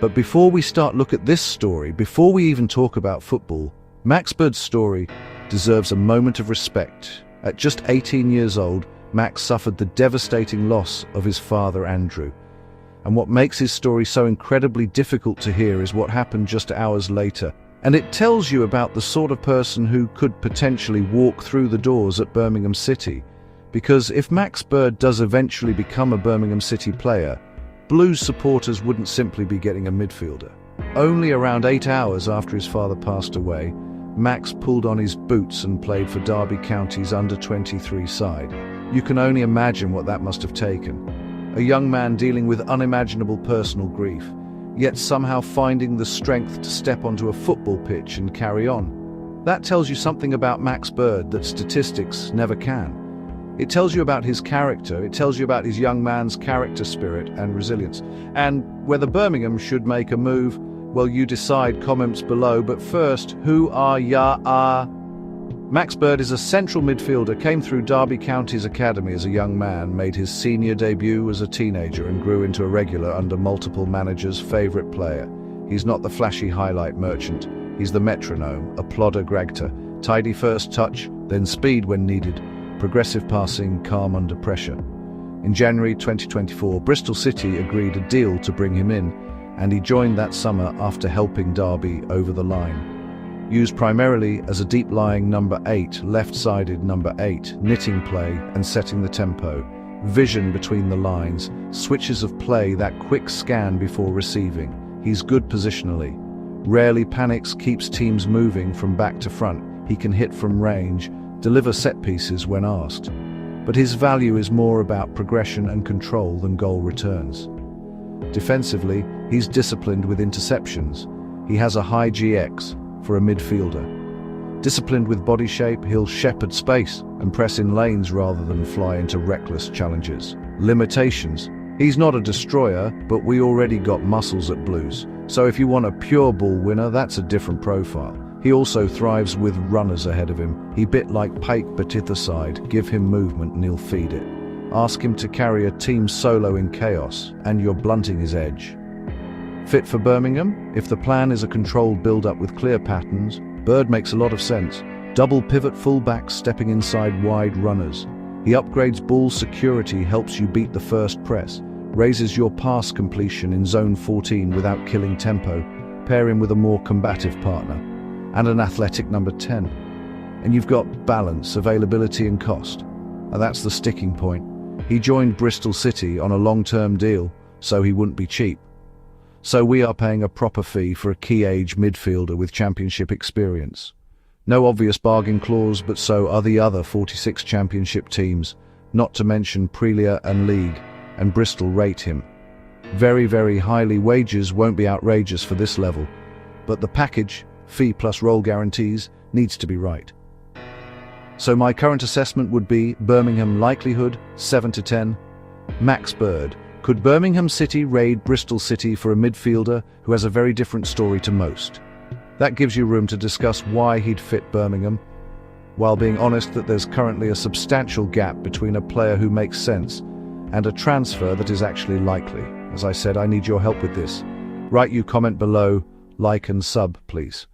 But before we look at this story, before we even talk about football, Max Bird's story deserves a moment of respect. At just 18 years old, Max suffered the devastating loss of his father, Andrew. And what makes his story so incredibly difficult to hear is what happened just hours later. And it tells you about the sort of person who could potentially walk through the doors at Birmingham City. Because if Max Bird does eventually become a Birmingham City player, Blues supporters wouldn't simply be getting a midfielder. Only around 8 hours after his father passed away, Max pulled on his boots and played for Derby County's under-23 side. You can only imagine what that must have taken. A young man dealing with unimaginable personal grief, yet somehow finding the strength to step onto a football pitch and carry on. That tells you something about Max Bird that statistics never can. It tells you about his character, it tells you about his young man's character, spirit and resilience. And whether Birmingham should make a move, well, you decide, comments below. But first, who are ya? Max Bird is a central midfielder, came through Derby County's academy as a young man, made his senior debut as a teenager and grew into a regular under multiple managers' favourite player. He's not the flashy highlight merchant, he's the metronome, a plodder gragter, tidy first touch, then speed when needed, progressive passing, calm under pressure. In January 2024, Bristol City agreed a deal to bring him in, and he joined that summer after helping Derby over the line. Used primarily as a deep-lying number 8, left-sided number 8, knitting play and setting the tempo, vision between the lines, switches of play, that quick scan before receiving. He's good positionally. Rarely panics, keeps teams moving from back to front. He can hit from range, deliver set pieces when asked. But his value is more about progression and control than goal returns. Defensively, he's disciplined with interceptions. He has a high GX for a midfielder. Disciplined with body shape, he'll shepherd space and press in lanes rather than fly into reckless challenges. Limitations. He's not a destroyer, but we already got muscles at Blues. So if you want a pure ball winner, that's a different profile. He also thrives with runners ahead of him. He bit like Pike but either side. Give him movement and he'll feed it. Ask him to carry a team solo in chaos, and you're blunting his edge. Fit for Birmingham? If the plan is a controlled build-up with clear patterns, Bird makes a lot of sense. Double pivot fullbacks stepping inside wide runners. He upgrades ball security, helps you beat the first press, raises your pass completion in zone 14 without killing tempo. Pair him with a more combative partner and an athletic number 10. And you've got balance, availability and cost. And that's the sticking point. He joined Bristol City on a long-term deal, so he wouldn't be cheap. So we are paying a proper fee for a key-age midfielder with championship experience. No obvious bargain clause, but so are the other 46 championship teams, not to mention Premier and League, and Bristol rate him. Very, very highly. Wages won't be outrageous for this level, but the package, fee plus role guarantees, needs to be right. So my current assessment would be Birmingham likelihood 7 to 10. Max Bird. Could Birmingham City raid Bristol City for a midfielder who has a very different story to most? That gives you room to discuss why he'd fit Birmingham, while being honest that there's currently a substantial gap between a player who makes sense and a transfer that is actually likely. As I said, I need your help with this. Write you comment below, like and sub, please.